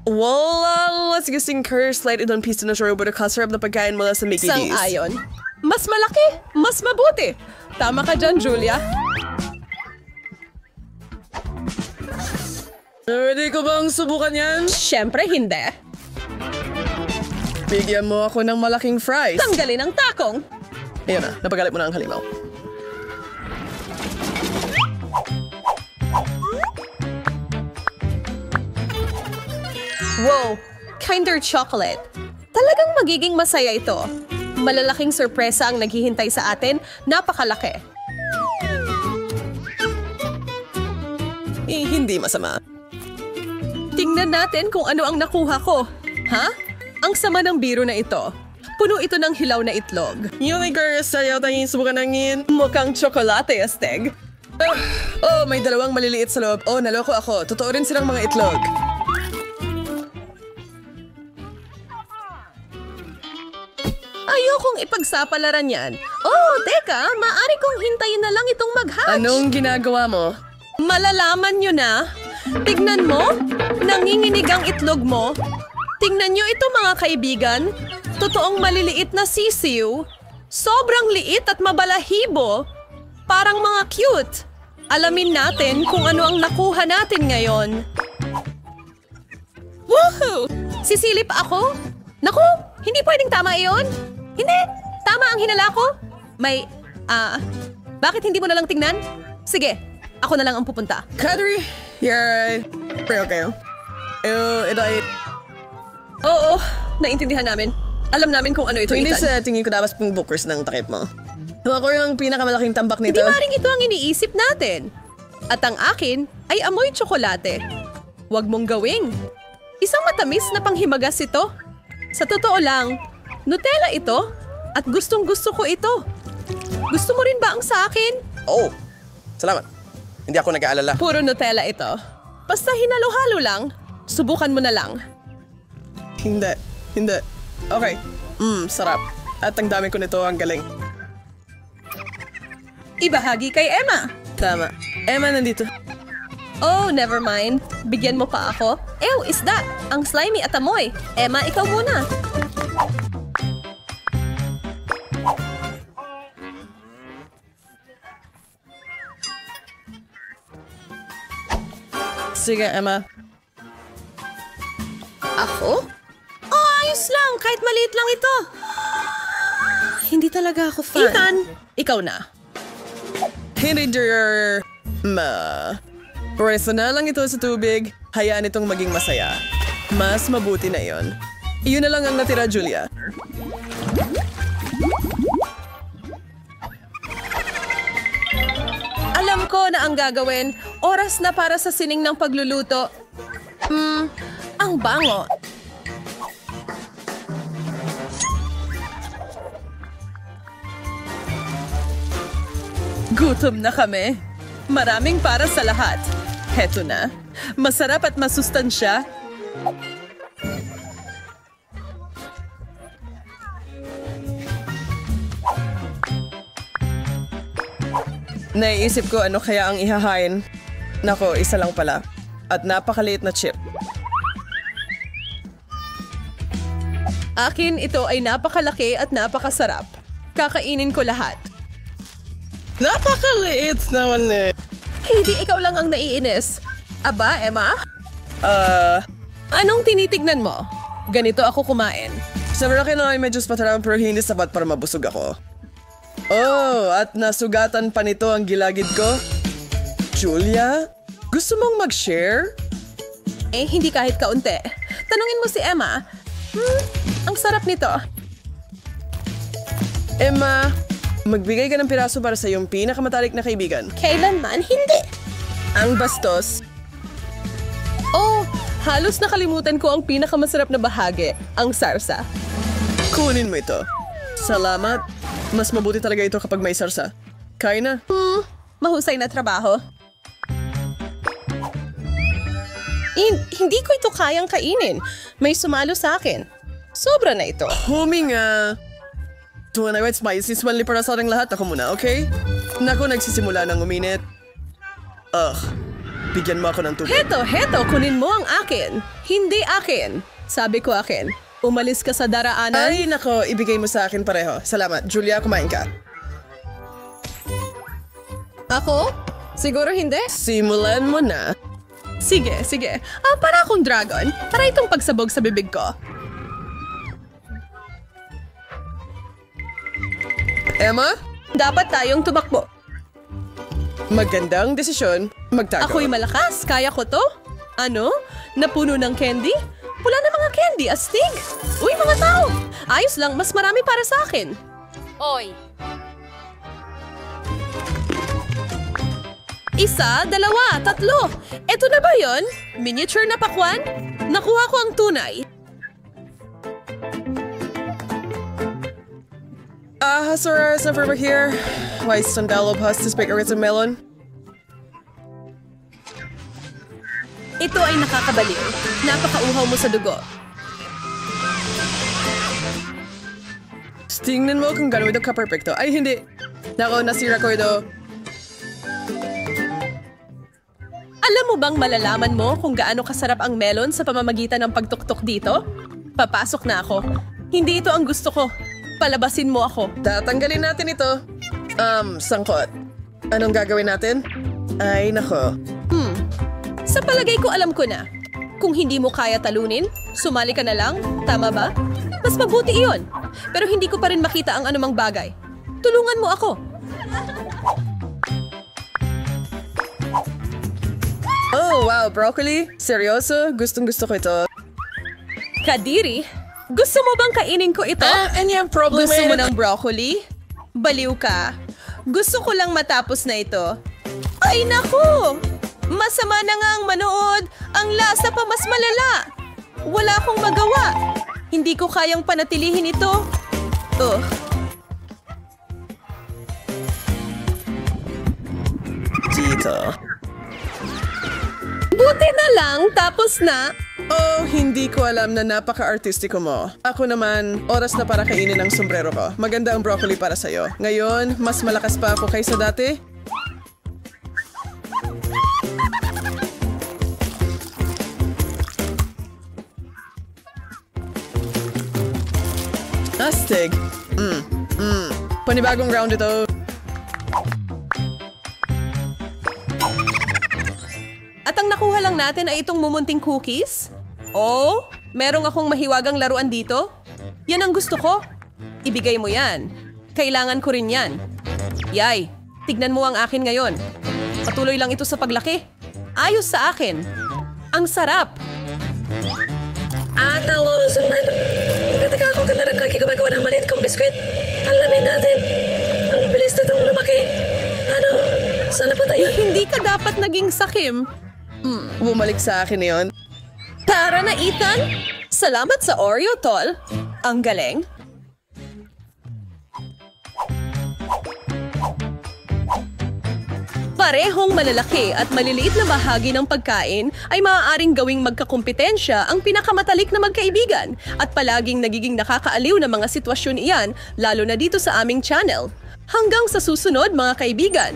Walang mas gusting curse light itong pista na sure pero kasarap na pagkain mula sa Mickey D's. Sang-ayon. Mas malaki, mas mabuti. Tama ka dyan, Julia. Ready ko bang subukan yan? Siyempre hindi. Bigyan mo ako ng malaking fries. Tanggalin ang takong. Ayan na, napagalit mo na ang halimaw. Wow, Kinder Chocolate. Talagang magiging masaya ito. Malalaking sorpresa ang naghihintay sa atin. Napakalaki. Hindi masama. Tingnan natin kung ano ang nakuha ko. Ha? Ang sama ng biro na ito. Puno ito ng hilaw na itlog. Unicorn, sayaw tayong subukan ng ngin. Mukhang tsokolate, Asteg. May dalawang maliliit sa loob. Naloko ako. Totoo rin silang mga itlog. Ayokong ipagsapalaran yan. Teka, maaari kong hintayin na lang itong mag-hatch. Anong ginagawa mo? Malalaman nyo na. Tignan mo, nanginginig ang itlog mo. Tingnan nyo ito mga kaibigan. Totoong maliliit na sisiw. Sobrang liit at mabalahibo. Parang mga cute. Alamin natin kung ano ang nakuha natin ngayon. Woohoo! Sisilip ako? Naku, hindi pwedeng tama iyon. Hindi, tama ang hinala ko. Bakit hindi mo na lang tingnan? Sige, ako na lang ang pupunta. Kadri, you're right. Pero kayo. Ito ay... Oo, naintindihan namin. Alam namin kung ano ito, Hindi Ethan. sa tingin ko dapat pong bookers ng takip mo. Ako yung pinakamalaking tambak nito. Hindi maring ito ang iniisip natin. At ang akin ay amoy tsokolate. Huwag mong gawing. Isang matamis na panghimagas ito. Sa totoo lang, Nutella ito at gustong-gusto ko ito. Gusto mo rin ba ang sa akin? Salamat. Hindi ako nag-aalala. Puro Nutella ito. Basta hinalo-halo lang. Subukan mo na lang. Hindi. Okay. Sarap. At ang dami ko nito, ang galing. Ibahagi kay Emma. Tama. Emma nandito. Never mind. Bigyan mo pa ako. Isda. Ang slimy at amoy. Emma, ikaw muna. Sige, Emma. Ako? Ayos lang. Kahit maliit lang ito. Hindi talaga ako fan. Ethan, ikaw na. Hindi, dear. Pwesa na lang ito sa tubig. Hayaan itong maging masaya. Mas mabuti na yon. Iyon na lang ang natira, Julia. Alam ko na ang gagawin. Oras na para sa sining ng pagluluto. Ang bango. Gutom na kami. Maraming para sa lahat. Heto na. Masarap at masustansya. Naiisip ko ano kaya ang ihahain. Nako, isa lang pala. At napakaliit na chip. Akin ito ay napakalaki at napakasarap. Kakainin ko lahat. Napakaliit naman eh. Hindi ikaw lang ang naiinis. Aba, Emma? Anong tinitignan mo? Ganito ako kumain. Sa malaki na ay medyo spataram pero hindi sapat para mabusog ako. At nasugatan pa nito ang gilagid ko. Julia, gusto mong mag-share? Hindi kahit kaunti. Tanungin mo si Emma. Ang sarap nito. Emma, magbigay ka ng piraso para sa iyong pinakamatalik na kaibigan. Kailanman, hindi. Ang bastos. Halos nakalimutan ko ang pinakamasarap na bahagi, ang sarsa. Kunin mo ito. Salamat. Mas mabuti talaga ito kapag may sarsa. Kain na. Mahusay na trabaho. Hindi ko ito kayang kainin. May sumalo sa akin. Sobra na ito. Huminga. Tuwan na spicy. Swanli para sa ating lahat. Ako muna, okay? Naku, nagsisimula ng uminit. bigyan mo ako ng tubig. Heto, kunin mo ang akin. Hindi akin. Sabi ko akin. Umalis ka sa daraanan. Ay, nako, ibigay mo sa akin pareho. Salamat. Julia, kumain ka. Ako? Siguro hindi. Simulan mo na. Sige. Para akong dragon. Para itong pagsabog sa bibig ko. Emma, Dapat tayong tumakbo. magandang desisyon. Magtago. Ako'y malakas. Kaya ko to. Ano? Napuno ng candy? Pula na mga candy, astig. Uy, mga tao. Ayos lang, mas marami para sa akin. Oy, Isa, dalawa, tatlo. Eto na ba yon? Miniature na pakwan? Nakuha ko ang tunay. Hasura is over here. Why sandalo pastis bakery sa melon? Ito ay nakakabaliw. Napakauhaw mo sa dugo. Tingnan mo kung gano'n ito ka-perfecto. Ay, hindi. Nako, nasira ko ito. Alam mo bang malalaman mo kung gaano kasarap ang melon sa pamamagitan ng pagtuktok dito? Papasok na ako. Hindi ito ang gusto ko. Palabasin mo ako. Tatanggalin natin ito. Sangkot. Anong gagawin natin? Ay, nako. Sa palagay ko alam ko na. Kung hindi mo kaya talunin, sumali ka na lang. Tama ba? Mas mabuti iyon. Pero hindi ko pa rin makita ang anumang bagay. Tulungan mo ako. Oh, wow, broccoli? Seryoso? Gustong-gusto ko ito. Kadiri, gusto mo bang kainin ko ito? Anyang problem Gusto mo ng broccoli? Baliw ka. Gusto ko lang matapos na ito. Ay naku! Masama na nga ang manood. Ang lasa pa mas malala. Wala akong magawa. Hindi ko kayang panatilihin ito. Dito. Buti na lang, tapos na. Oh, hindi ko alam na napaka-artistiko mo. Ako naman, oras na para kainin ang sombrero ko. Maganda ang broccoli para sa'yo. Ngayon, mas malakas pa ako kaysa dati. Astig. Panibagong round ito. At ang nakuha lang natin ay itong mumunting cookies. Oh, merong akong mahiwagang laruan dito. Yan ang gusto ko. Ibigay mo yan. Kailangan ko rin yan. Yay, tignan mo ang akin ngayon. Patuloy lang ito sa paglaki. Ayos sa akin. Ang sarap. Teka ako ka na rin gumagawa ng maliit kong biskwit. Alamin natin. Ang bilis na itong lumaki. Ano? Sana pa tayo? Hindi ka dapat naging sakim. Bumalik sa akin yon. Tara na, Ethan. Salamat sa Oreo, tol. Ang galing. Parehong malalaki at maliliit na bahagi ng pagkain ay maaaring gawing magkakompetensya ang pinakamatalik na magkaibigan at palaging nagiging nakakaaliw na mga sitwasyon iyan lalo na dito sa aming channel. Hanggang sa susunod mga kaibigan!